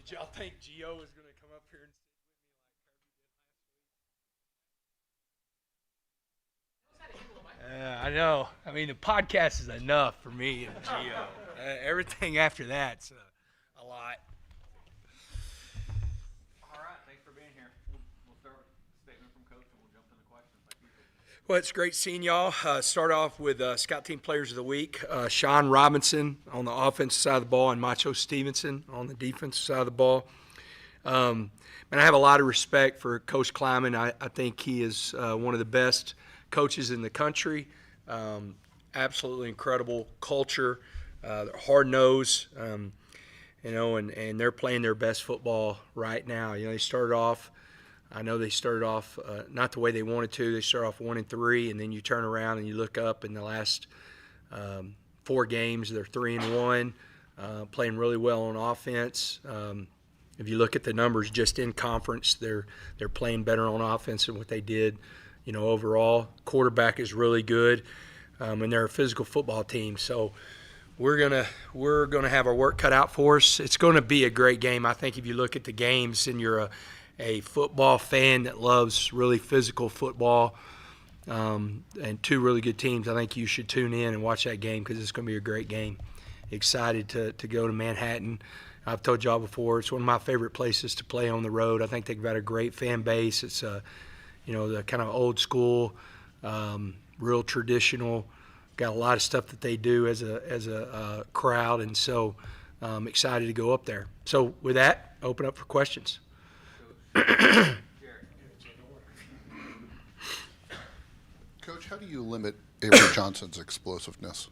Did y'all think Gio was going to come up here and sing with me like Kirby did last week? I know. I mean, the podcast is enough for me and Gio. Everything after that's a lot. All right, thanks for being here. We'll start with a statement from Coach, and we'll jump into questions like usual. Well, it's great seeing y'all. Start off with Scout Team Players of the Week. Sean Robinson on the offensive side of the ball and Macho Stevenson on the defensive side of the ball. And I have a lot of respect for Coach Kleiman. I think he is one of the best coaches in the country. Absolutely incredible culture. They're hard-nosed, and they're playing their best football right now. They started off – I know they started off not the way they wanted to. They started off 1-3, and then you turn around and you look up in the last 4 games, they're 3-1, playing really well on offense. If you look at the numbers just in conference, they're playing better on offense than what they did, overall. Quarterback is really good, and they're a physical football team. So we're gonna have our work cut out for us. It's going to be a great game. I think if you look at the games and you're a football fan that loves really physical football and 2 really good teams, I think you should tune in and watch that game because it's going to be a great game. Excited to go to Manhattan. I've told y'all before, it's one of my favorite places to play on the road. I think they've got a great fan base. It's the kind of old school, real traditional. Got a lot of stuff that they do as a crowd, and so I'm excited to go up there. So with that, open up for questions. Coach, how do you limit Avery Johnson's explosiveness?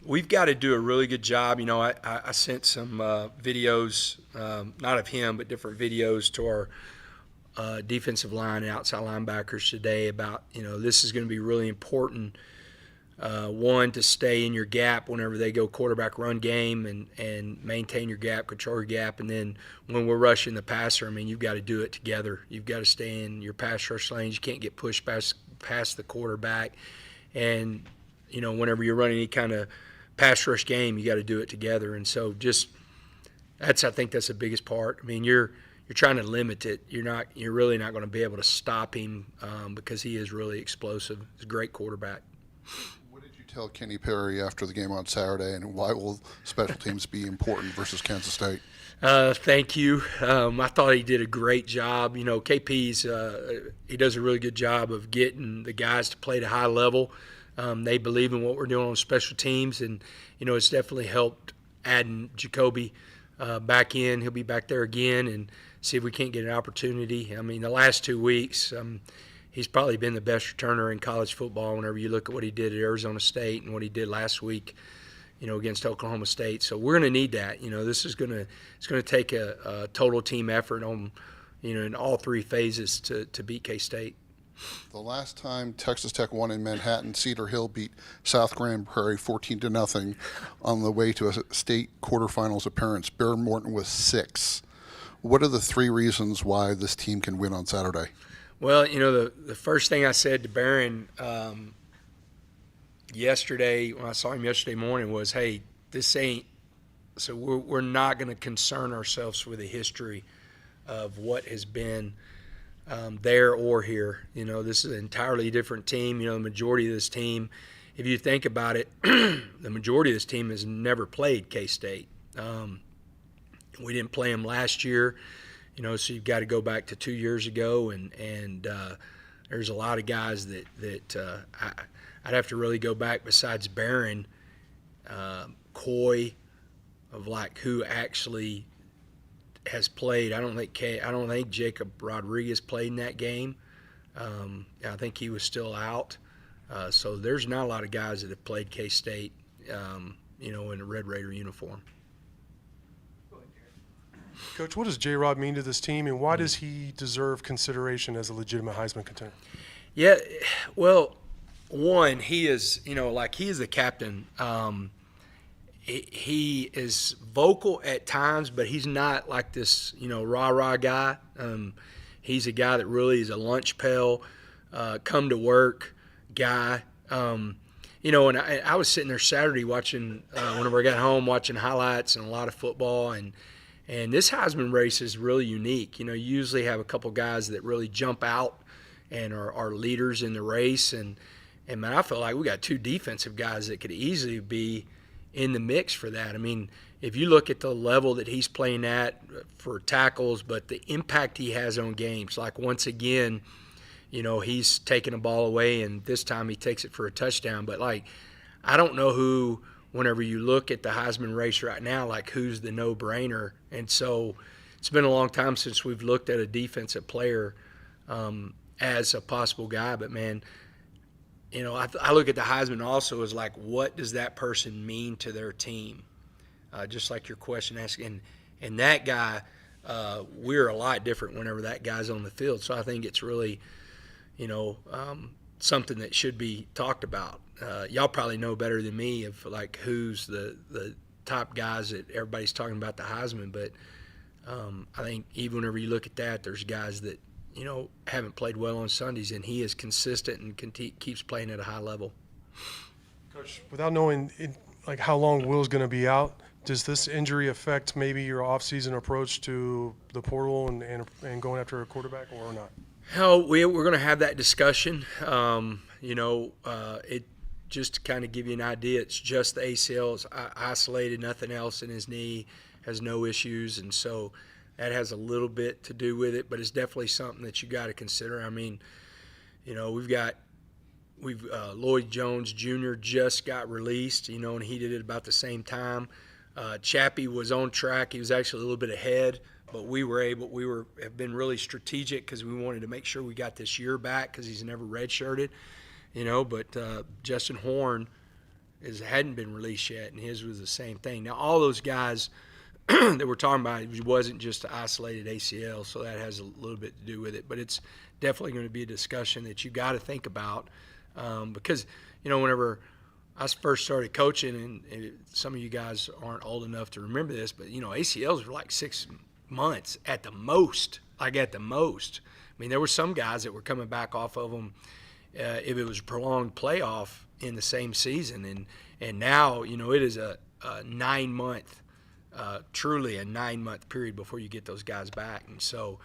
We've got to do a really good job. I sent some videos, not of him, but different videos to our defensive line and outside linebackers today about, this is going to be really important. One, to stay in your gap whenever they go quarterback run game and maintain your gap, control your gap. And then when we're rushing the passer, you've got to do it together. You've got to stay in your pass rush lanes. You can't get pushed past the quarterback. And, whenever you're running any kind of pass rush game, you got to do it together. And so I think that's the biggest part. You're trying to limit it. You're really not going to be able to stop him because he is really explosive. He's a great quarterback. Tell Kenny Perry after the game on Saturday, and why will special teams be important versus Kansas State? Thank you. I thought he did a great job. KP's he does a really good job of getting the guys to play at a high level. They believe in what we're doing on special teams, and it's definitely helped adding Jacoby back in. He'll be back there again, and see if we can't get an opportunity. The last 2 weeks. He's probably been the best returner in college football whenever you look at what he did at Arizona State and what he did last week, against Oklahoma State. So we're going to need that. This is going to take a total team effort on, in all 3 phases to beat K-State. The last time Texas Tech won in Manhattan, Cedar Hill beat South Grand Prairie 14-0 on the way to a state quarterfinals appearance. Bear Morton was 6. What are the 3 reasons why this team can win on Saturday? Well, the first thing I said to Barron yesterday, when I saw him yesterday morning, was, hey, this ain't – so we're not going to concern ourselves with the history of what has been there or here. This is an entirely different team. The majority of this team, if you think about it, the majority of this team has never played K-State. We didn't play them last year. So you've got to go back to 2 years ago, and there's a lot of guys that I'd have to really go back besides Barron, Coy, of who actually has played. I don't think Jacob Rodriguez played in that game. I think he was still out. So there's not a lot of guys that have played K-State, in a Red Raider uniform. Coach, what does J-Rod mean to this team, and why does he deserve consideration as a legitimate Heisman contender? Yeah, well, one, he is, he is the captain. He is vocal at times, but he's not like this, rah-rah guy. He's a guy that really is a lunch pail, come to work guy. And I was sitting there Saturday watching, whenever I got home, watching highlights and a lot of football, and And this Heisman race is really unique. You usually have a couple guys that really jump out and are leaders in the race. And man, I feel like we got two defensive guys that could easily be in the mix for that. I mean, if you look at the level that he's playing at for tackles, but the impact he has on games, like once again, he's taking a ball away, and this time he takes it for a touchdown. But, I don't know who, whenever you look at the Heisman race right now, who's the no-brainer. And so it's been a long time since we've looked at a defensive player as a possible guy. But, man, I look at the Heisman also as what does that person mean to their team? Just like your question asking. And that guy, we're a lot different whenever that guy's on the field. So I think it's really, something that should be talked about. Y'all probably know better than me of who's the top guys that everybody's talking about the Heisman. But I think even whenever you look at that, there's guys that haven't played well on Sundays, and he is consistent and keeps playing at a high level. Coach, without knowing how long Will's going to be out, does this injury affect maybe your off-season approach to the portal and going after a quarterback, or not? Hell, we're going to have that discussion. It just to kind of give you an idea, it's just the ACL. It's isolated, nothing else in his knee, has no issues, and so that has a little bit to do with it, but it's definitely something that you got to consider. I mean, we've Lloyd Jones Jr. just got released, and he did it about the same time. Chappie was on track. He was actually a little bit ahead, but we have been really strategic because we wanted to make sure we got this year back because he's never redshirted, but Justin Horn hadn't been released yet, and his was the same thing. Now, all those guys that we're talking about, it wasn't just an isolated ACL, so that has a little bit to do with it. But it's definitely going to be a discussion that you got to think about because, whenever I first started coaching, and some of you guys aren't old enough to remember this, but, ACLs were 6 months at the most, at the most. I mean, there were some guys that were coming back off of them if it was a prolonged playoff in the same season. And now, it is a 9-month truly a 9-month period before you get those guys back. And so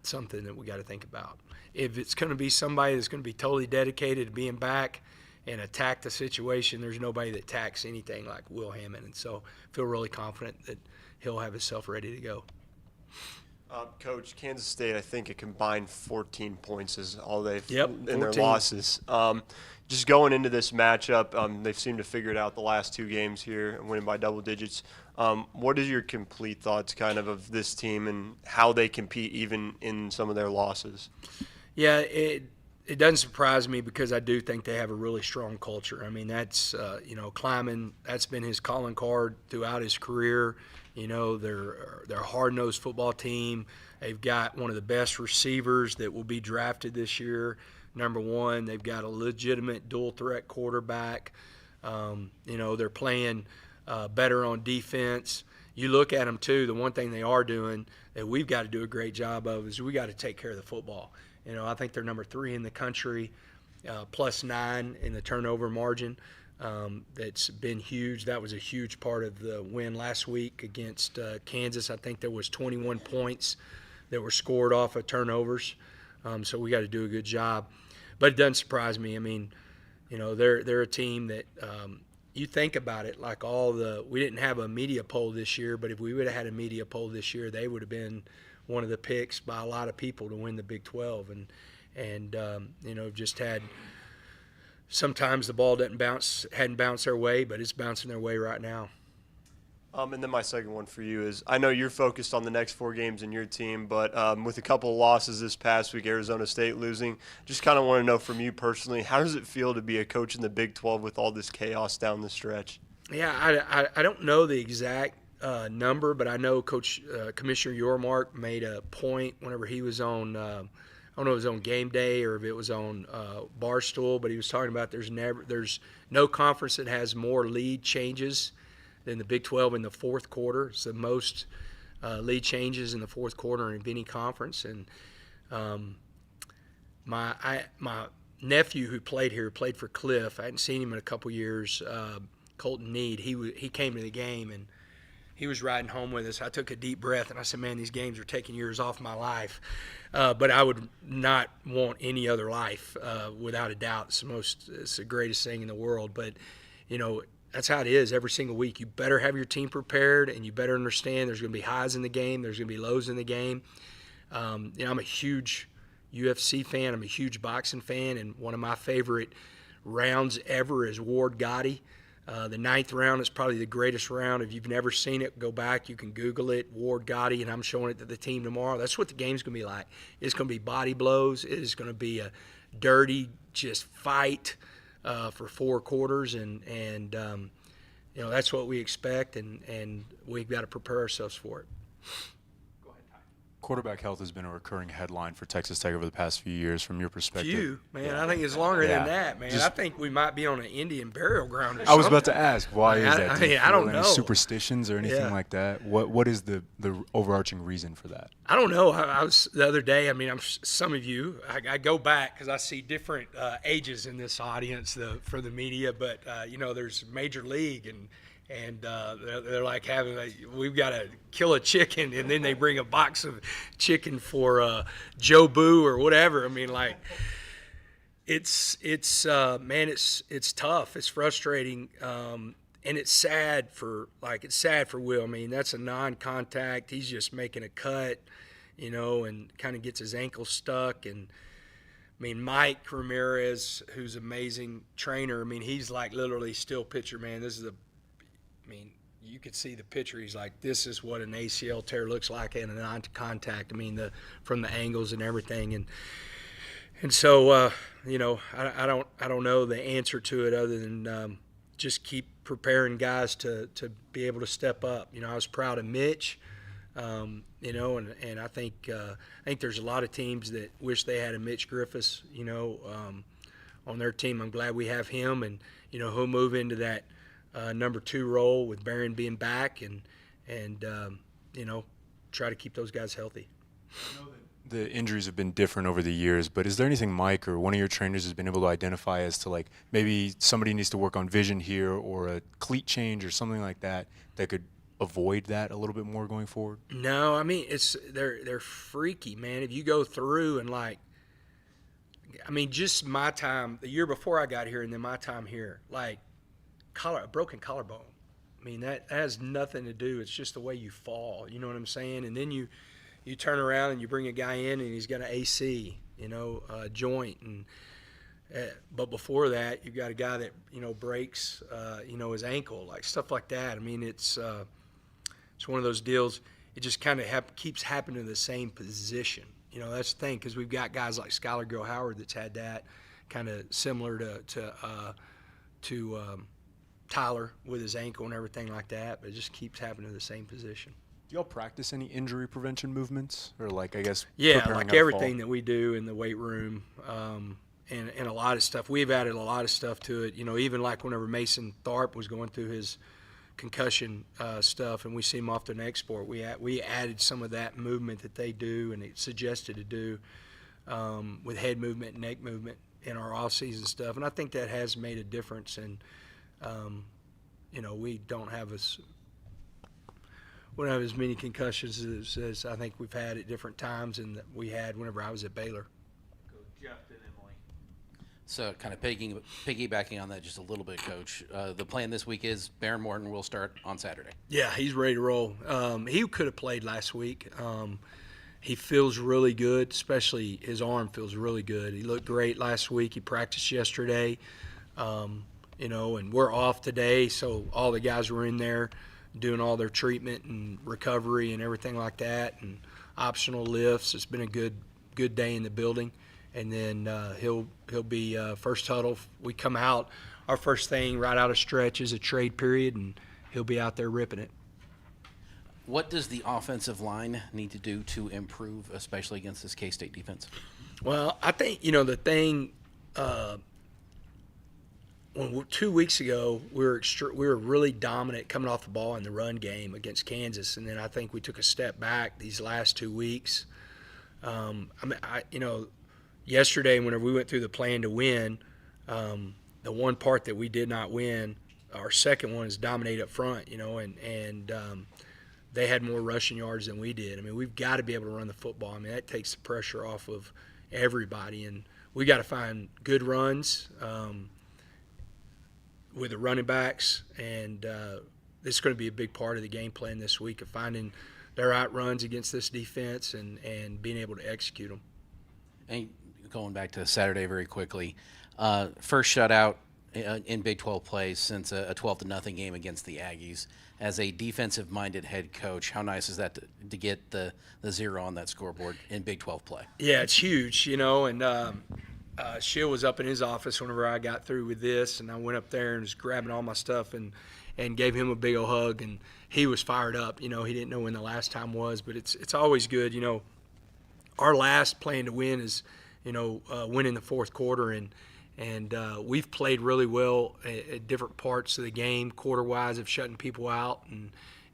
something that we got to think about. If it's going to be somebody that's going to be totally dedicated to being back and attack the situation, there's nobody that attacks anything like Will Hammond. And so I feel really confident that he'll have himself ready to go. Coach, Kansas State, I think a combined 14 points is all they've in 14. their losses. Just going into this matchup, they've seemed to figure it out the last 2 games here, winning by double digits. What is your complete thoughts of this team and how they compete even in some of their losses? Yeah, it doesn't surprise me because I do think they have a really strong culture. I mean, that's, Kleiman, that's been his calling card throughout his career. They're a hard-nosed football team. They've got one of the best receivers that will be drafted this year. Number one, they've got a legitimate dual-threat quarterback. They're playing better on defense. You look at them, too, the one thing they are doing that we've got to do a great job of is we got to take care of the football. I think they're number 3 in the country, +9 in the turnover margin. That's been huge. That was a huge part of the win last week against Kansas. I think there was 21 points that were scored off of turnovers. So we got to do a good job. But it doesn't surprise me. I mean, they're a team that you think about it, we didn't have a media poll this year, but if we would have had a media poll this year, they would have been one of the picks by a lot of people to win the Big 12. And just had sometimes the ball hadn't bounced their way, but it's bouncing their way right now. And then my second one for you is, I know you're focused on the next 4 games in your team, but with a couple of losses this past week, Arizona State losing, just kind of want to know from you personally, how does it feel to be a coach in the Big 12 with all this chaos down the stretch? Yeah, I don't know the exact number, but I know Commissioner Yormark made a point whenever he was on I don't know if it was on Game Day or if it was on Barstool, but he was talking about there's no conference that has more lead changes than the Big 12 in the fourth quarter. It's the most lead changes in the fourth quarter of any conference. And my nephew who played for Cliff. I hadn't seen him in a couple years. Colton Need. He came to the game, and he was riding home with us. I took a deep breath and I said, man, these games are taking years off my life. But I would not want any other life, without a doubt. It's the greatest thing in the world. But, that's how it is every single week. You better have your team prepared, and you better understand there's going to be highs in the game. There's going to be lows in the game. I'm a huge UFC fan. I'm a huge boxing fan, and one of my favorite rounds ever is Ward Gotti. The 9th round is probably the greatest round. If you've never seen it, go back. You can Google it, Ward Gotti, and I'm showing it to the team tomorrow. That's what the game's going to be like. It's going to be body blows. It is going to be a dirty just fight for 4 quarters, and that's what we expect, and we've got to prepare ourselves for it. Quarterback health has been a recurring headline for Texas Tech over the past few years. From your perspective, Man. I think it's longer Yeah. than that, man. I think we might be on an Indian burial ground. Or I was something. about to ask, why is that? Do you I don't feel know. any superstitions or anything Yeah. like that? What is the overarching reason for that? I don't know. I was the other day. I mean, some of you. I go back because I see different ages in this audience for the media. But there's Major League, and they're like we've got to kill a chicken, and then they bring a box of chicken for Joe Boo or whatever. I mean, like it's tough. It's frustrating. And it's sad for Will. I mean, that's a non-contact. He's just making a cut, and kind of gets his ankle stuck. And I mean, Mike Ramirez, who's an amazing trainer. I mean, he's like literally still picture, man. You could see the picture. He's like, this is what an ACL tear looks like in a non-contact. I mean, from the angles and everything. And so, I don't know the answer to it other than just keep preparing guys to be able to step up. I was proud of Mitch, and I think there's a lot of teams that wish they had a Mitch Griffiths, on their team. I'm glad we have him, and he'll move into that number 2 role with Barron being back, and try to keep those guys healthy. The injuries have been different over the years, but is there anything Mike or one of your trainers has been able to identify as to, like, maybe somebody needs to work on vision here or a cleat change or something like that could avoid that a little bit more going forward? No, I mean, they're freaky, man. If you go through and just my time, the year before I got here and then my time here, like a broken collarbone. I mean, that has nothing to do. It's just the way you fall. You know what I'm saying? And then you turn around and you bring a guy in and he's got an AC, joint, and but before that you've got a guy that breaks his ankle, like stuff like that. I mean, it's one of those deals. It just kind of keeps happening in the same position. That's the thing, because we've got guys like Skylar Gill Howard that's had that kind of similar to Tyler with his ankle and everything like that, but it just keeps happening in the same position. Do y'all practice any injury prevention movements, or Yeah, preparing like how to everything fall? that we do in the weight room, and a lot of stuff. We've added a lot of stuff to it. Even like whenever Mason Tharp was going through his concussion stuff, and we see him off to an export, we added some of that movement that they do and it suggested to do with head movement and neck movement in our off-season stuff, and I think that has made a difference. And we don't have as many concussions as I think we've had at different times and that we had whenever I was at Baylor. Go Jeff and Emily. So kind of piggybacking on that just a little bit, Coach, the plan this week is Barron Morton will start on Saturday. Yeah, he's ready to roll. He could have played last week. He feels really good, especially his arm feels really good. He looked great last week. He practiced yesterday, and we're off today, so all the guys were in there doing all their treatment and recovery and everything like that, and optional lifts. It's been a good day in the building. And then he'll be first huddle. We come out, our first thing right out of stretch is a trade period, and he'll be out there ripping it. What does the offensive line need to do to improve, especially against this K-State defense? Well, I think, the thing, 2 weeks ago, we were really dominant coming off the ball in the run game against Kansas, and then I think we took a step back these last 2 weeks. Yesterday, whenever we went through the plan to win, the one part that we did not win, our second one is dominate up front, and they had more rushing yards than we did. I mean, we've got to be able to run the football. I mean, that takes the pressure off of everybody, and we got to find good runs with the running backs, and this is going to be a big part of the game plan this week of finding their outruns against this defense and being able to execute them. And going back to Saturday very quickly, first shutout in Big 12 play since a 12-0 game against the Aggies. As a defensive-minded head coach, how nice is that to get the 0 on that scoreboard in Big 12 play? Yeah, it's huge, and Shill was up in his office whenever I got through with this, and I went up there and was grabbing all my stuff and gave him a big old hug, and he was fired up. He didn't know when the last time was, but it's always good. Our last plan to win is, win in the fourth quarter, and we've played really well at different parts of the game, quarter-wise, of shutting people out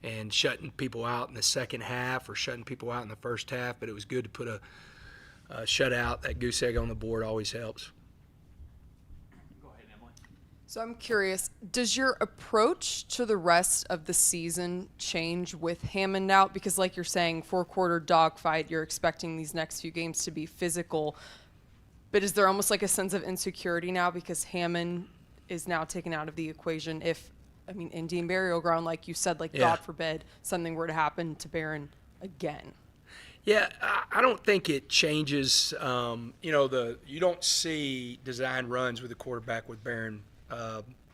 and shutting people out in the second half or shutting people out in the first half. But it was good to put a shutout. That goose egg on the board always helps. Go ahead, Emily. So I'm curious, does your approach to the rest of the season change with Hammond out? Because like you're saying, 4-quarter dogfight, you're expecting these next few games to be physical. But is there almost like a sense of insecurity now because Hammond is now taken out of the equation if, Indian Burial Ground, like you said, Yeah. God forbid, something were to happen to Barron again? Yeah, I don't think it changes. You don't see design runs with a quarterback with Barron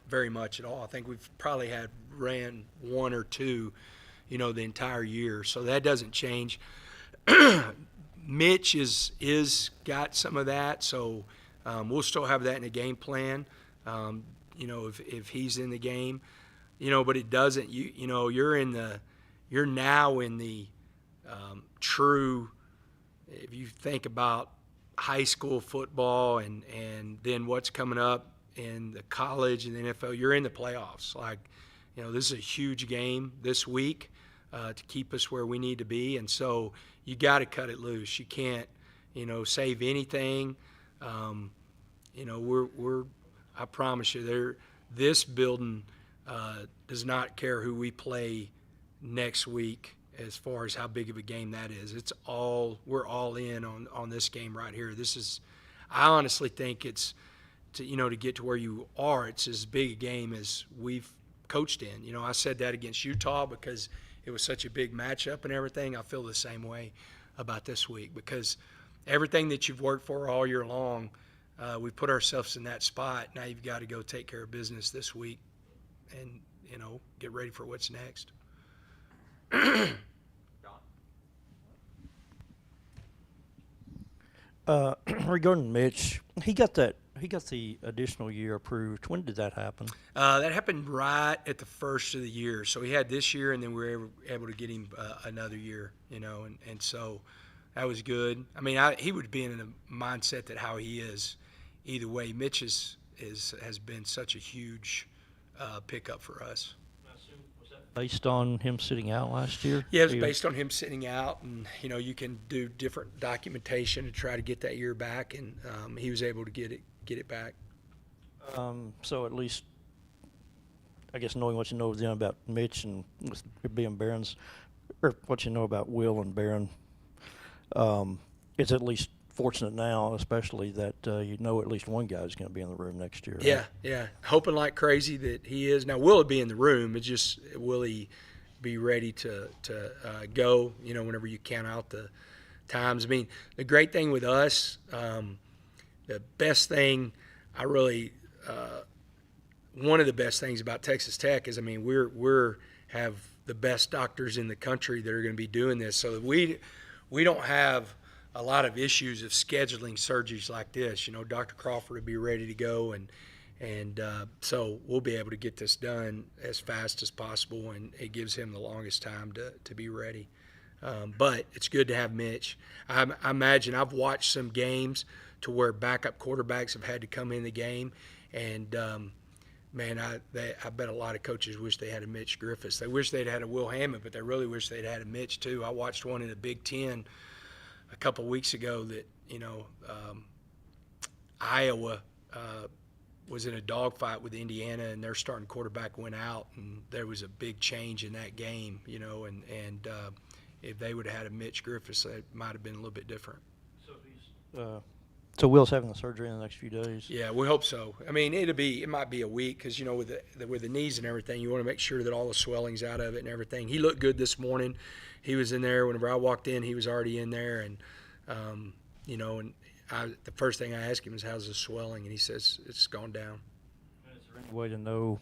very much at all. I think we've probably ran one or two, the entire year. So that doesn't change. Mitch is got some of that, so we'll still have that in the game plan. If he's in the game, but it doesn't. You're now in the true. If you think about high school football and then what's coming up in the college and the NFL, you're in the playoffs. This is a huge game this week to keep us where we need to be, and so you got to cut it loose. You can't, save anything. I promise you, this building does not care who we play next week as far as how big of a game that is. We're all in on this game right here. I honestly think it's to get to where you are, it's as big a game as we've coached in. I said that against Utah because it was such a big matchup and everything. I feel the same way about this week because everything that you've worked for all year long, we put ourselves in that spot. Now you've got to go take care of business this week and, get ready for what's next. Regarding Mitch, he got the additional year approved. When did that happen? That happened right at the first of the year. So he had this year, and then we were able to get him another year, and so that was good. He would be in a mindset that how he is either way. Mitch has been such a huge pickup for us. Based on him sitting out last year? Yeah, it was based on him sitting out, and you can do different documentation to try to get that year back, and he was able to get it back. So at least, I guess, knowing what you know then about Mitch and with it being Barron's, or what you know about Will and Barron, it's at least fortunate now, especially that at least one guy is going to be in the room next year. Right? Yeah. Hoping like crazy that he is. Now, will it be in the room? It's just, will he be ready to go, whenever you count out the times? The great thing with us, the best thing one of the best things about Texas Tech is, we're have the best doctors in the country that are going to be doing this. So that we don't have a lot of issues of scheduling surgeries like this. Dr. Crawford will be ready to go, and so we'll be able to get this done as fast as possible, and it gives him the longest time to be ready. But it's good to have Mitch. I imagine I've watched some games to where backup quarterbacks have had to come in the game, and I bet a lot of coaches wish they had a Mitch Griffiths. They wish they'd had a Will Hammond, but they really wish they'd had a Mitch too. I watched one in the Big Ten a couple weeks ago that Iowa was in a dogfight with Indiana, and their starting quarterback went out, and there was a big change in that game, you know, and if they would have had a Mitch Griffiths, it might have been a little bit different. So Will's having the surgery in the next few days. Yeah, we hope so. I mean, it might be a week because, you know, with the knees and everything, you want to make sure that all the swelling's out of it and everything. He looked good this morning. He was in there. Whenever I walked in, he was already in there. And, you know, and the first thing I asked him is, how's the swelling? And he says it's gone down. Is there any way to know,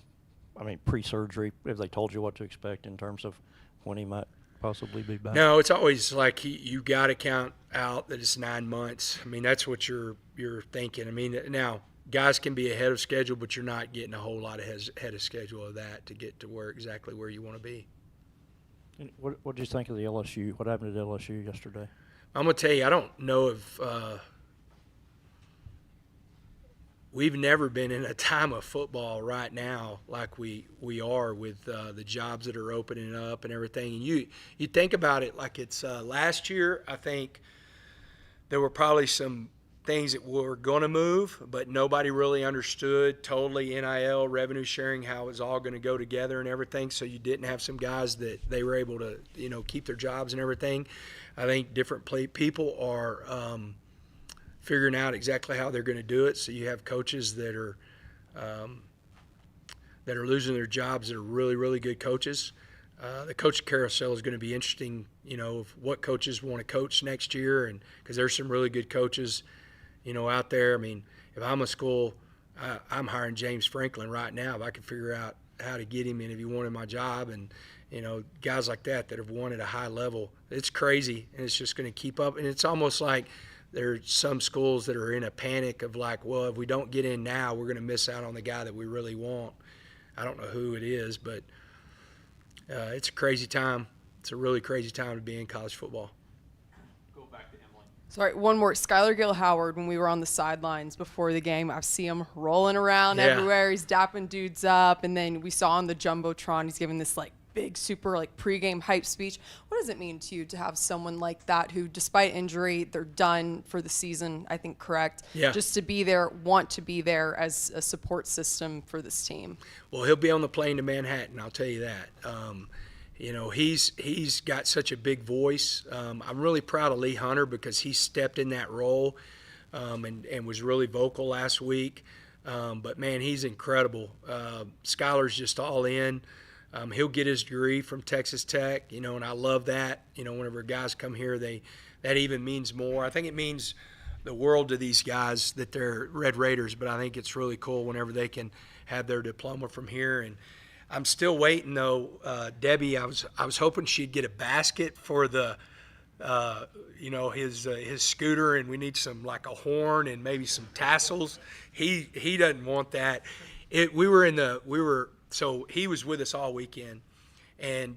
I mean, pre-surgery, if they told you what to expect in terms of when he might possibly be back? No, it's always like you got to count out that it's 9 months. I mean, that's what you're thinking. I mean, now guys can be ahead of schedule, but you're not getting a whole lot ahead of schedule of that to get to exactly where you want to be. And what did you think of the LSU? What happened at LSU yesterday? I'm gonna tell you, I don't know if we've never been in a time of football right now like we are with the jobs that are opening up and everything. And you think about it like it's last year. I think there were probably some things that were going to move, but nobody really understood totally NIL, revenue sharing, how it was all going to go together and everything. So you didn't have some guys that they were able to, you know, keep their jobs and everything. I think different people are figuring out exactly how they're going to do it. So you have coaches that are losing their jobs that are really, really good coaches. The coach carousel is going to be interesting, you know, of what coaches want to coach next year, and because there's some really good coaches, you know, out there. I mean, if I'm a school, I'm hiring James Franklin right now if I can figure out how to get him in if he wanted my job, and, you know, guys like that have won at a high level. It's crazy, and it's just going to keep up. And it's almost like there's some schools that are in a panic of like, well, if we don't get in now, we're going to miss out on the guy that we really want. I don't know who it is, but it's a crazy time. It's a really crazy time to be in college football. Go back to Emily. Sorry, one more. Skylar Gill-Howard, when we were on the sidelines before the game, I see him rolling around everywhere. He's dapping dudes up. And then we saw on the Jumbotron, he's giving this, like, big, super, like, pregame hype speech. What does it mean to you to have someone like that who, despite injury, they're done for the season, I think, correct? Yeah. Just to be there, want to be there as a support system for this team. Well, he'll be on the plane to Manhattan, I'll tell you that. You know, he's got such a big voice. I'm really proud of Lee Hunter because he stepped in that role and was really vocal last week. But, man, he's incredible. Skylar's just all in. He'll get his degree from Texas Tech, you know, and I love that. You know, whenever guys come here, that even means more. I think it means the world to these guys that they're Red Raiders, but I think it's really cool whenever they can have their diploma from here. And I'm still waiting, though. Debbie, I was hoping she'd get a basket for the, you know, his scooter, and we need some, like, a horn and maybe some tassels. He doesn't want that. So he was with us all weekend, and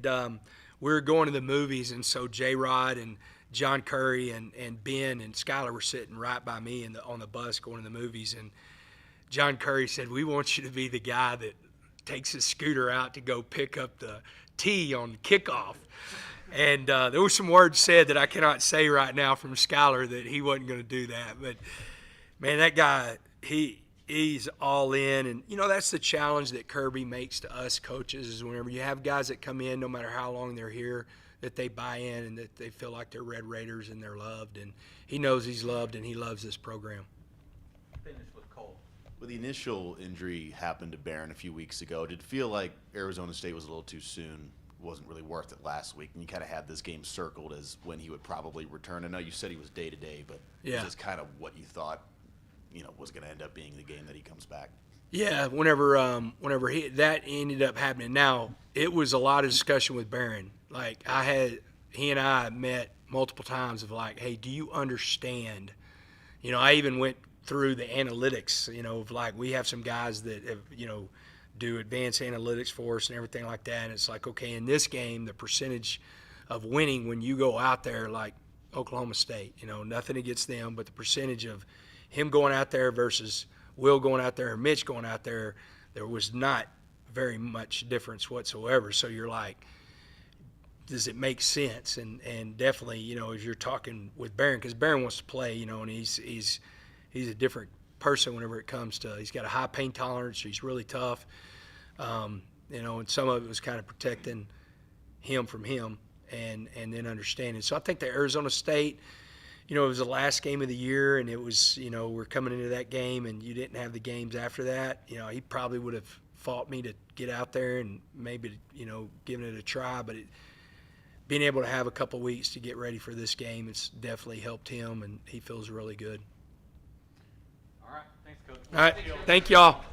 we were going to the movies, and so J-Rod and John Curry and Ben and Skylar were sitting right by me on the bus going to the movies, and John Curry said, we want you to be the guy that takes his scooter out to go pick up the tee on kickoff. And there were some words said that I cannot say right now from Skylar that he wasn't going to do that. But, man, that guy, he's all in. And, you know, that's the challenge that Kirby makes to us coaches is whenever you have guys that come in, no matter how long they're here, that they buy in and that they feel like they're Red Raiders and they're loved. And he knows he's loved and he loves this program. Finish with Cole. Well, the initial injury happened to Barron a few weeks ago. Did it feel like Arizona State was a little too soon? Wasn't really worth it last week, and you kind of had this game circled as when he would probably return. I know you said he was day-to-day, but Yeah. is this kind of what you thought, you know, was going to end up being the game that he comes back? Yeah, whenever that ended up happening. Now, it was a lot of discussion with Barron. Like, he and I met multiple times of like, hey, do you understand? You know, I even went through the analytics, you know, of like we have some guys that have, you know, do advanced analytics for us and everything like that. And it's like, okay, in this game, the percentage of winning when you go out there like Oklahoma State, you know, nothing against them, but the percentage of him going out there versus Will going out there or Mitch going out there, there was not very much difference whatsoever. So you're like, does it make sense? And definitely, you know, as you're talking with Barron, because Barron wants to play, you know, and he's a different person whenever it comes to. He's got a high pain tolerance. He's really tough. And some of it was kind of protecting him from him and then understanding. So I think the Arizona State, it was the last game of the year, and it was, we're coming into that game, and you didn't have the games after that. He probably would have fought me to get out there and maybe, giving it a try. But being able to have a couple weeks to get ready for this game, it's definitely helped him, and he feels really good. All right. Thanks, Coach. All right. Thank y'all.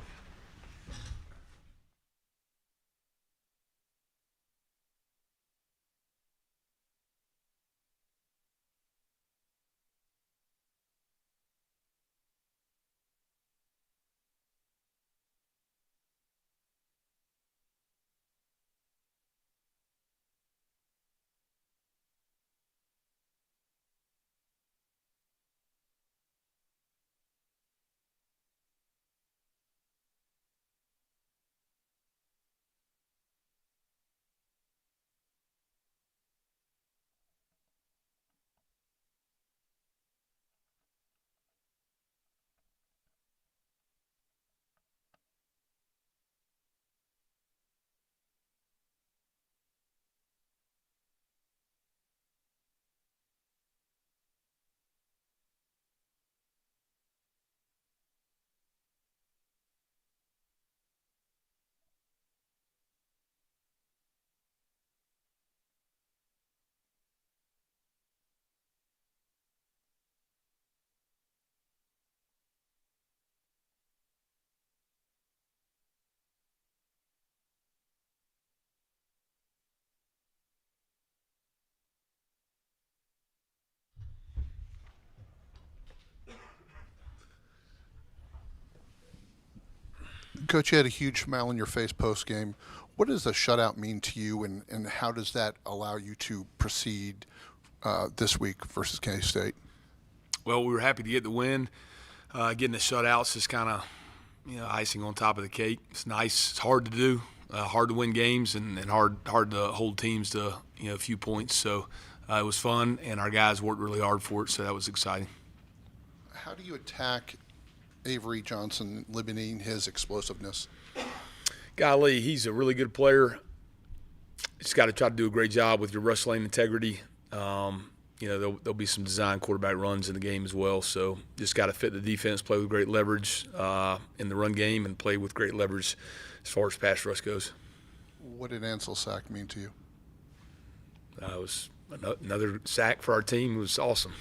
Coach, you had a huge smile on your face post game. What does a shutout mean to you, and how does that allow you to proceed this week versus K State? Well, we were happy to get the win. Getting the shutouts is kind of, icing on top of the cake. It's nice. It's hard to do. Hard to win games and hard to hold teams to a few points. So it was fun, and our guys worked really hard for it. So that was exciting. How do you attack Avery Johnson, limiting his explosiveness? Golly, he's a really good player. Just got to try to do a great job with your rush lane integrity. There'll be some design quarterback runs in the game as well. So just got to fit the defense, play with great leverage in the run game, and play with great leverage as far as pass rush goes. What did Ansel sack mean to you? It was another sack for our team. It was awesome.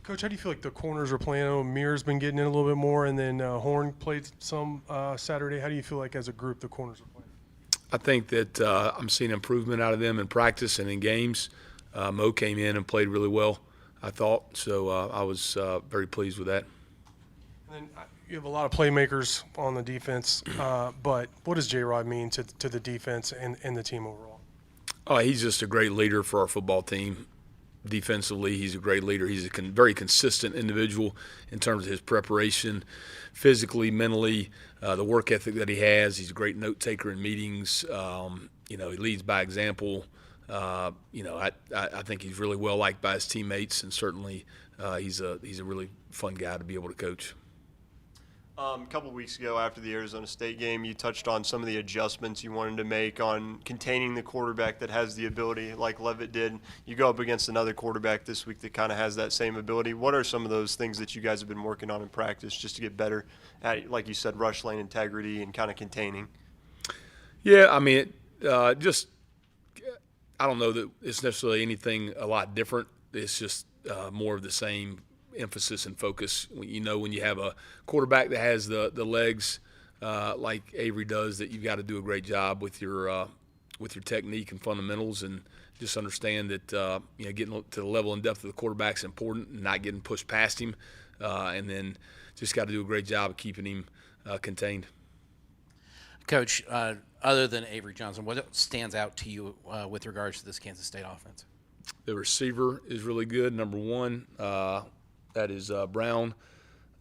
Coach, how do you feel like the corners are playing? I know Mir's been getting in a little bit more, and then Horn played some Saturday. How do you feel like as a group the corners are playing? I think that I'm seeing improvement out of them in practice and in games. Mo came in and played really well, I thought. So I was very pleased with that. And then you have a lot of playmakers on the defense, but what does J-Rod mean to the defense and the team overall? Oh, he's just a great leader for our football team. Defensively, he's a great leader. He's a very consistent individual in terms of his preparation, physically, mentally, the work ethic that he has. He's a great note taker in meetings. He leads by example. I think he's really well liked by his teammates, and certainly he's a really fun guy to be able to coach. A couple weeks ago after the Arizona State game, you touched on some of the adjustments you wanted to make on containing the quarterback that has the ability like Levitt did. You go up against another quarterback this week that kind of has that same ability. What are some of those things that you guys have been working on in practice just to get better at, like you said, rush lane integrity and kind of containing? Yeah, I mean, I don't know that it's necessarily anything a lot different. It's just more of the same emphasis and focus. When you have a quarterback that has the legs like Avery does, that you've got to do a great job with your technique and fundamentals, and just understand that getting to the level and depth of the quarterback is important, and not getting pushed past him, and then just got to do a great job of keeping him contained. Coach, other than Avery Johnson, what stands out to you with regards to this Kansas State offense? The receiver is really good, number one. That is Brown.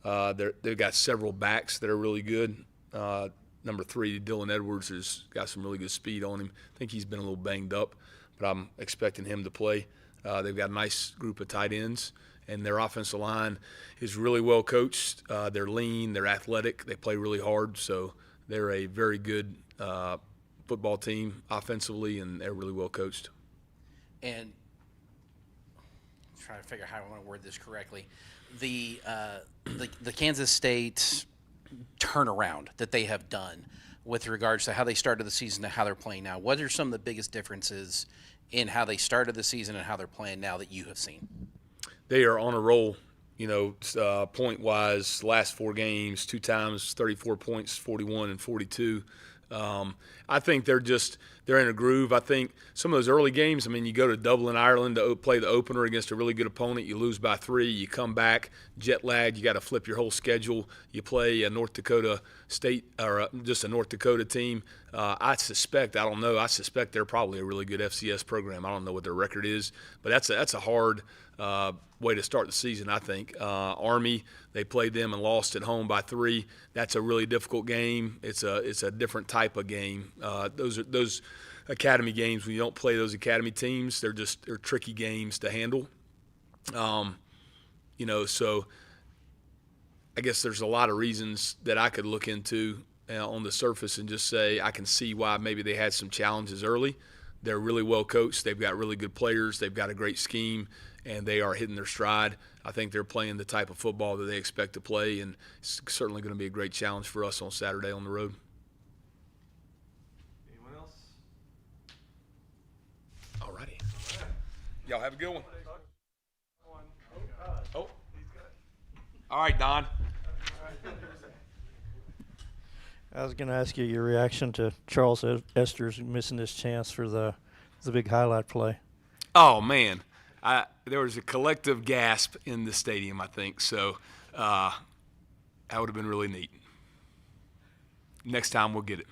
They've got several backs that are really good. Number three, Dylan Edwards, has got some really good speed on him. I think he's been a little banged up, but I'm expecting him to play. They've got a nice group of tight ends, and their offensive line is really well coached. They're lean, they're athletic, they play really hard, so they're a very good football team offensively, and they're really well coached. And I'm trying to figure out how I want to word this correctly. The Kansas State turnaround that they have done with regards to how they started the season to how they're playing now. What are some of the biggest differences in how they started the season and how they're playing now that you have seen? They are on a roll, point-wise, last 4 games, 2 times 34 points, 41 and 42. I think they're in a groove. I think some of those early games, you go to Dublin, Ireland to play the opener against a really good opponent. You lose by 3. You come back, jet lagged. You got to flip your whole schedule. You play a North Dakota State or just a North Dakota team. I suspect they're probably a really good FCS program. I don't know what their record is, but that's a hard way to start the season, I think. Army, they played them and lost at home by 3. That's a really difficult game. It's a different type of game. Those academy games, when you don't play those academy teams, they're tricky games to handle. So I guess there's a lot of reasons that I could look into on the surface and just say I can see why maybe they had some challenges early. They're really well coached. They've got really good players. They've got a great scheme, and they are hitting their stride. I think they're playing the type of football that they expect to play, and it's certainly going to be a great challenge for us on Saturday on the road. Anyone else? All righty. Y'all have a good one. Oh. All right, Don. I was going to ask you your reaction to Charles Esters missing his chance for the big highlight play. Oh, man. There was a collective gasp in the stadium, I think. So that would have been really neat. Next time we'll get it.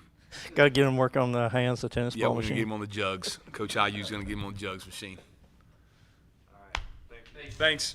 Got to get him work on the hands, the tennis Yeah, ball we're going to machine. get him on the jugs. Coach IU's going to get him on the jugs machine. All right. Thanks.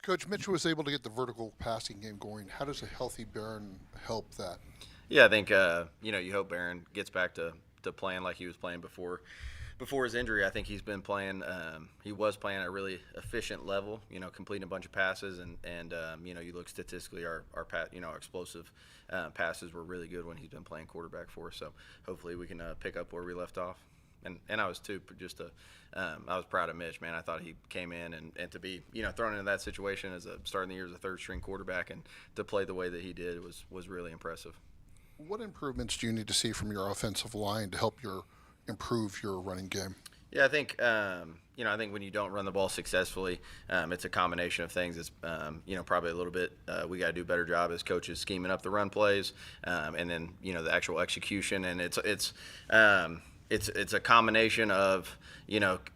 Coach, Mitch was able to get the vertical passing game going. How does a healthy Barron help that? Yeah, I think you hope Barron gets back to playing like he was playing before his injury. I think he's been playing. He was playing at a really efficient level. Completing a bunch of passes, and you look statistically, our explosive passes were really good when he's been playing quarterback for us. So hopefully we can pick up where we left off. And I was too. I was proud of Mitch, man. I thought he came in and to be thrown into that situation as starting the year as a third string quarterback and to play the way that he did was really impressive. What improvements do you need to see from your offensive line to help improve your running game? Yeah, I think I think when you don't run the ball successfully, it's a combination of things. It's probably a little bit we got to do a better job as coaches scheming up the run plays, and then the actual execution. And it's a combination of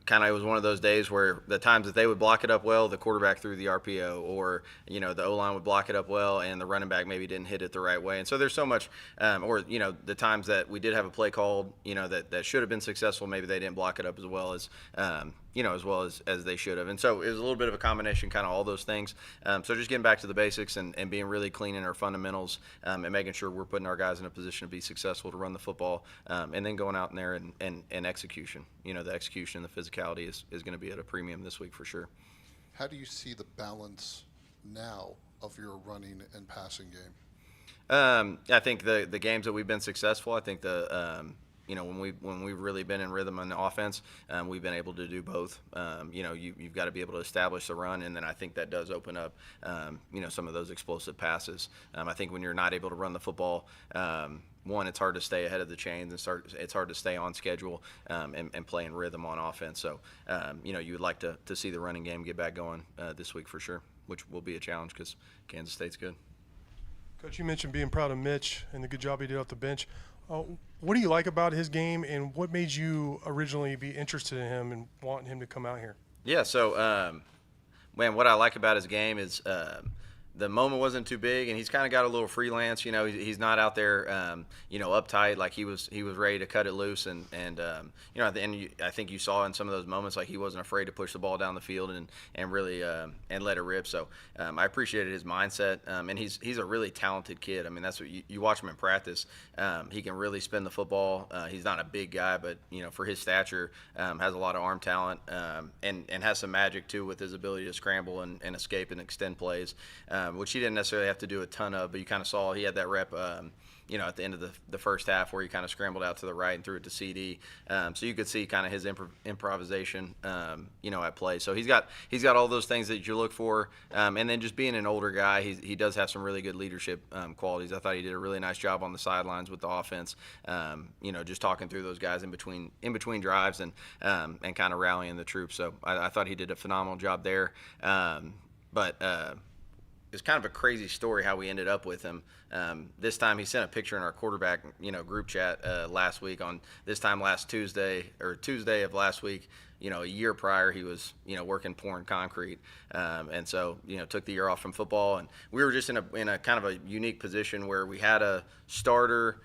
kind of, it was one of those days where the times that they would block it up well, the quarterback threw the RPO, or the O-line would block it up well and the running back maybe didn't hit it the right way. And so there's so much, or the times that we did have a play called, that should have been successful, maybe they didn't block it up as well as as they should have. And so it was a little bit of a combination, kind of all those things. So just getting back to the basics and being really clean in our fundamentals, and making sure we're putting our guys in a position to be successful to run the football, and then going out in there and execution. The execution and the physicality is going to be at a premium this week for sure. How do you see the balance now of your running and passing game? I think the games that we've been successful, I think when we've really been in rhythm on the offense, we've been able to do both. You've got to be able to establish the run, and then I think that does open up, some of those explosive passes. I think when you're not able to run the football, one, it's hard to stay ahead of the chains and it's hard to stay on schedule, and play in rhythm on offense. So, you would like to see the running game get back going this week for sure, which will be a challenge because Kansas State's good. Coach, you mentioned being proud of Mitch and the good job he did off the bench. What do you like about his game, and what made you originally be interested in him and wanting him to come out here? Yeah, so, what I like about his game is the moment wasn't too big, and he's kind of got a little freelance. He's not out there, uptight like he was ready to cut it loose. And at the end, I think you saw in some of those moments, like he wasn't afraid to push the ball down the field and really and let it rip. So I appreciated his mindset, and he's a really talented kid. I mean, that's what you watch him in practice. He can really spin the football. He's not a big guy, but for his stature, has a lot of arm talent, and has some magic too with his ability to scramble and escape and extend plays. Which he didn't necessarily have to do a ton of, but you kind of saw he had that rep, at the end of the first half where he kind of scrambled out to the right and threw it to CD. So you could see kind of his improvisation, at play. So he's got all those things that you look for, and then just being an older guy, he does have some really good leadership qualities. I thought he did a really nice job on the sidelines with the offense, just talking through those guys in between drives and kind of rallying the troops. So I thought he did a phenomenal job there. It's kind of a crazy story how we ended up with him. This time he sent a picture in our quarterback, group chat last week last Tuesday of last week. A year prior he was, working pouring concrete. And so, took the year off from football, and we were just in a kind of a unique position where we had a starter.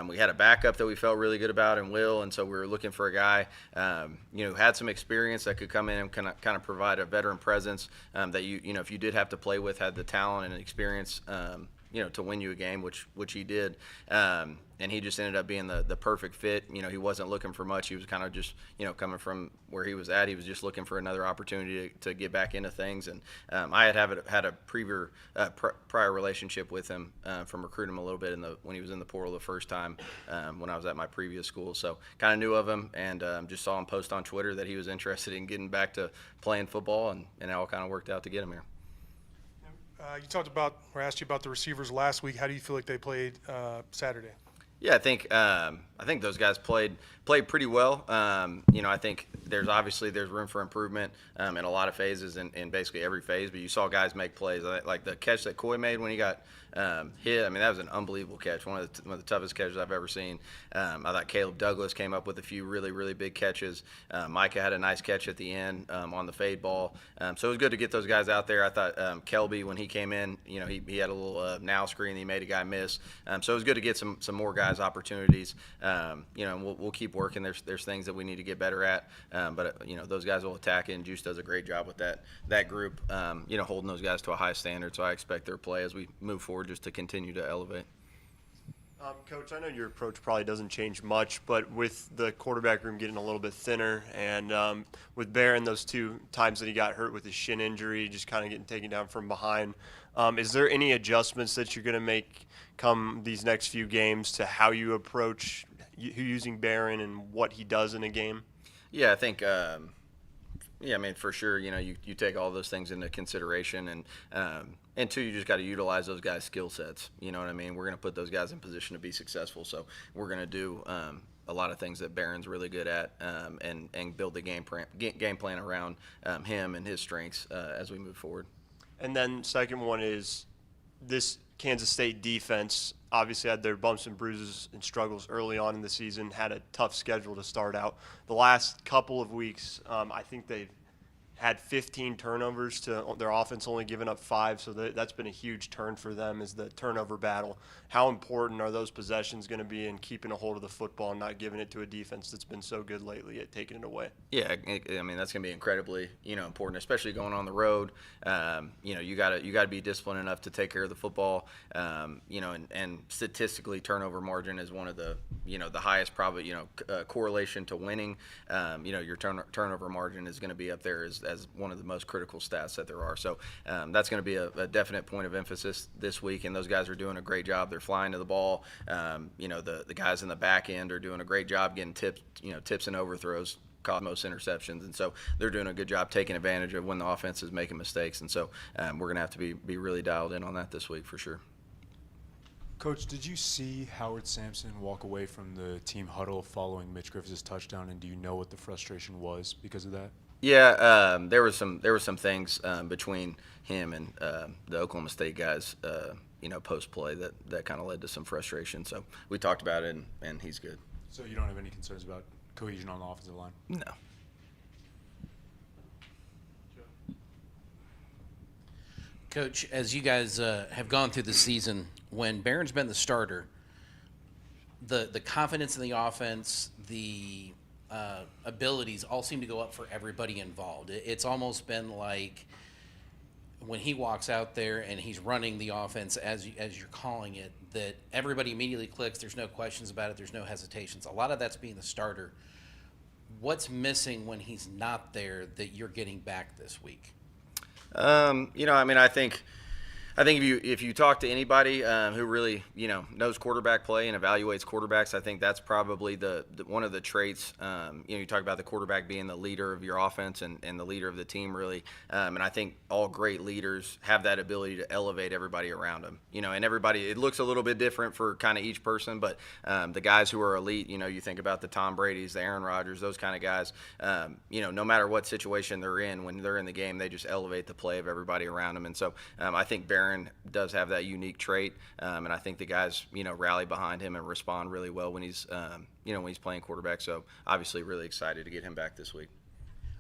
We had a backup that we felt really good about in Will, and so we were looking for a guy, who had some experience that could come in and kind of provide a veteran presence, that if you did have to play with, had the talent and experience, to win you a game, which he did. And he just ended up being the perfect fit. He wasn't looking for much. He was kind of just, coming from where he was at. He was just looking for another opportunity to get back into things. And I had a prior relationship with him, from recruiting him a little bit when he was in the portal the first time, when I was at my previous school. So kind of knew of him, and just saw him post on Twitter that he was interested in getting back to playing football, and it all kind of worked out to get him here. You talked about, or asked you about the receivers last week. How do you feel like they played Saturday? Yeah, I think those guys played pretty well. I think there's room for improvement in a lot of phases, in basically every phase. But you saw guys make plays like the catch that Coy made when he got hit. I mean, that was an unbelievable catch, one of the toughest catches I've ever seen. I thought Caleb Douglas came up with a few really, really big catches. Micah had a nice catch at the end on the fade ball. So it was good to get those guys out there. I thought Kelby, when he came in, he had a little now screen. He made a guy miss. So it was good to get some more guys opportunities. And we'll keep working. There's things that we need to get better at. But those guys will attack it, and Juice does a great job with that group. Holding those guys to a high standard. So I expect their play as we move forward just to continue to elevate. Coach, I know your approach probably doesn't change much, but with the quarterback room getting a little bit thinner, and with Barron, those two times that he got hurt with his shin injury, just kind of getting taken down from behind, is there any adjustments that you're going to make come these next few games to how you approach using Barron and what he does in a game? Yeah, I think Yeah, I mean, for sure, you take all those things into consideration, and two, you just got to utilize those guys' skill sets. You know what I mean? We're going to put those guys in position to be successful, so we're going to do a lot of things that Barron's really good at, and build the game plan around him and his strengths as we move forward. And then second one is this Kansas State defense obviously had their bumps and bruises and struggles early on in the season, had a tough schedule to start out. The last couple of weeks, I think they've had 15 turnovers to their offense, only giving up 5, so that's been a huge turn for them, is the turnover battle. How important are those possessions going to be in keeping a hold of the football and not giving it to a defense that's been so good lately at taking it away? Yeah, I mean, that's going to be incredibly, important, especially going on the road. You got to be disciplined enough to take care of the football. And statistically, turnover margin is one of the, the highest probably, correlation to winning. Your turnover margin is going to be up there as one of the most critical stats that there are. So that's going to be a definite point of emphasis this week, and those guys are doing a great job. They're flying to the ball. The guys in the back end are doing a great job getting tips and overthrows, caught most interceptions, and so they're doing a good job taking advantage of when the offense is making mistakes, and so we're going to have to be really dialed in on that this week for sure. Coach, did you see Howard Sampson walk away from the team huddle following Mitch Griffiths' touchdown, and do you know what the frustration was because of that? Yeah, there were some things between him and the Oklahoma State guys, post play that kind of led to some frustration. So we talked about it, and he's good. So you don't have any concerns about cohesion on the offensive line? No. Coach, as you guys have gone through the season, when Barron's been the starter, the confidence in the offense, the abilities all seem to go up for everybody involved. It's almost been like when he walks out there and he's running the offense as you're calling it, that everybody immediately clicks. There's no questions about it. There's no hesitations. A lot of that's being the starter. What's missing when he's not there that you're getting back this week? I think if you talk to anybody who really knows quarterback play and evaluates quarterbacks, I think that's probably the one of the traits. You talk about the quarterback being the leader of your offense and the leader of the team, really. And I think all great leaders have that ability to elevate everybody around them. And everybody, it looks a little bit different for kind of each person, but the guys who are elite, you think about the Tom Brady's, the Aaron Rodgers, those kind of guys. No matter what situation they're in, when they're in the game, they just elevate the play of everybody around them. And so I think Barron does have that unique trait, and I think the guys, rally behind him and respond really well when he's, when he's playing quarterback. So obviously, really excited to get him back this week.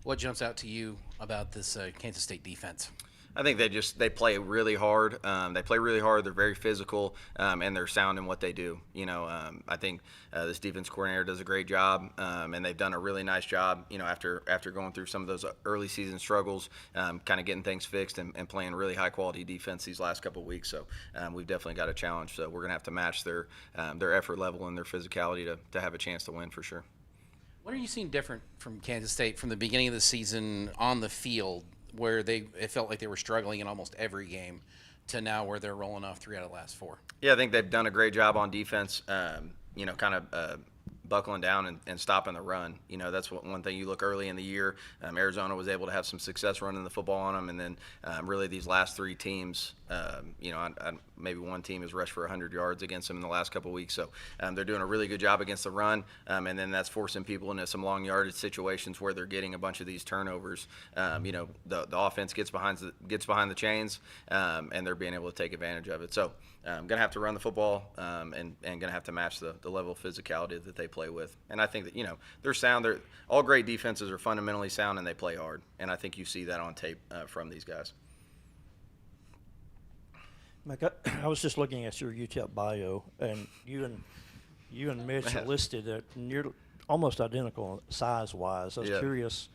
What jumps out to you about this Kansas State defense? I think they play really hard. They play really hard. They're very physical, and they're sound in what they do. I think this defense coordinator does a great job, and they've done a really nice job. After going through some of those early season struggles, kind of getting things fixed and playing really high quality defense these last couple of weeks. So we've definitely got a challenge. So we're gonna have to match their effort level and their physicality to have a chance to win for sure. What are you seeing different from Kansas State from the beginning of the season on the field, where it felt like they were struggling in almost every game, to now where they're rolling off 3 out of the last 4? Yeah, I think they've done a great job on defense, kind of buckling down and stopping the run. That's one thing you look early in the year. Arizona was able to have some success running the football on them, and then really these last 3 teams, maybe one team has rushed for 100 yards against them in the last couple of weeks. So they're doing a really good job against the run, and then that's forcing people into some long yardage situations where they're getting a bunch of these turnovers. The offense gets behind the chains, and they're being able to take advantage of it. So going to have to run the football, and going to have to match the level of physicality that they play with. And I think that, they're sound. All great defenses are fundamentally sound, and they play hard. And I think you see that on tape from these guys. Mike, I was just looking at your UTEP bio, and you and Mitch are listed at near almost identical size-wise. I was curious,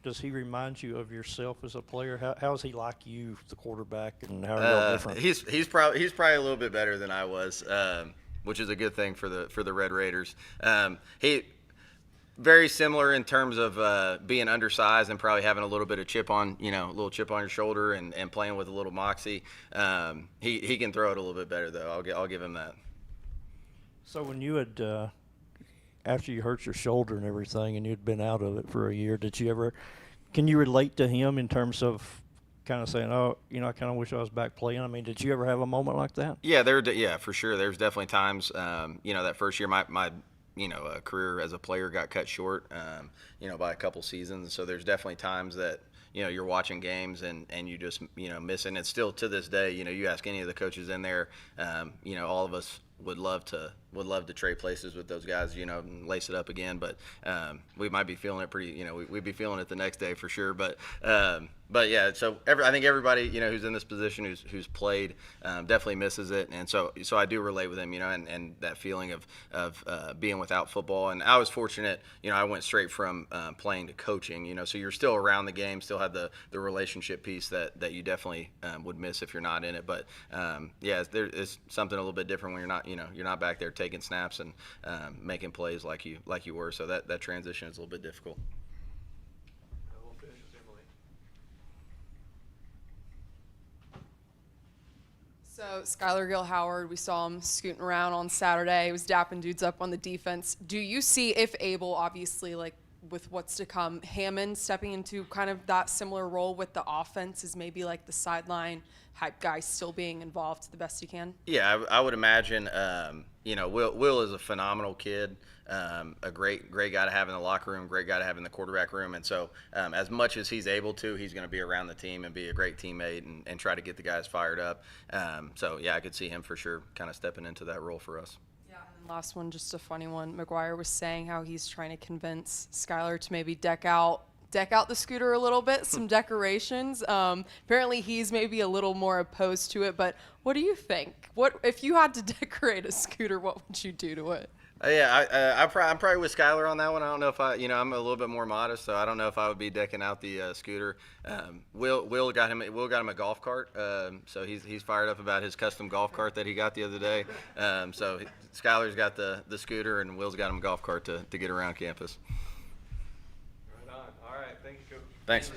does he remind you of yourself as a player? How is he like you, the quarterback, and how are y'all different? He's probably a little bit better than I was, which is a good thing for the Red Raiders. He very similar in terms of being undersized and probably having a little bit of chip on your shoulder and playing with a little moxie. He can throw it a little bit better though. I'll give him that. So when you had after you hurt your shoulder and everything, and you'd been out of it for a year, did you ever can you relate to him in terms of kind of saying, oh, I kind of wish I was back playing? I mean, did you ever have a moment like that? Yeah, yeah, for sure. There's definitely times, that first year my career as a player got cut short, by a couple seasons. So there's definitely times that, you're watching games and you just, missing. It's still to this day, you ask any of the coaches in there, all of us would love to trade places with those guys, and lace it up again. But we might be feeling it pretty, we'd be feeling it the next day for sure. But yeah, so I think everybody, who's in this position, who's played, definitely misses it. And so I do relate with him, and that feeling of being without football. And I was fortunate, I went straight from playing to coaching, so you're still around the game, still had the relationship piece that you definitely would miss if you're not in it. But yeah, it's something a little bit different when you're not back there taking snaps and making plays like you were. So that transition is a little bit difficult. We'll finish with Emily. So Skylar Gill-Howard, we saw him scooting around on Saturday. He was dapping dudes up on the defense. Do you see, if able, obviously, like with what's to come, Hammond stepping into kind of that similar role with the offense as maybe like the sideline hype guy, still being involved to the best he can? Yeah, I would imagine. Will is a phenomenal kid, a great guy to have in the locker room, great guy to have in the quarterback room, and so as much as he's able to, he's going to be around the team and be a great teammate and try to get the guys fired up. So yeah, I could see him for sure, kind of stepping into that role for us. Yeah, and last one, just a funny one. McGuire was saying how he's trying to convince Skylar to maybe deck out the scooter a little bit, some decorations. Apparently he's maybe a little more opposed to it, but what do you think? What if you had to decorate a scooter, what would you do to it? Yeah, I'm probably with Skylar on that one. I don't know if I'm a little bit more modest, so I don't know if I would be decking out the scooter. Will got him a golf cart, so he's fired up about his custom golf cart that he got the other day. So Skylar's got the scooter, and Will's got him a golf cart to get around campus. Right on. All right. Thank you, Coach. Thanks.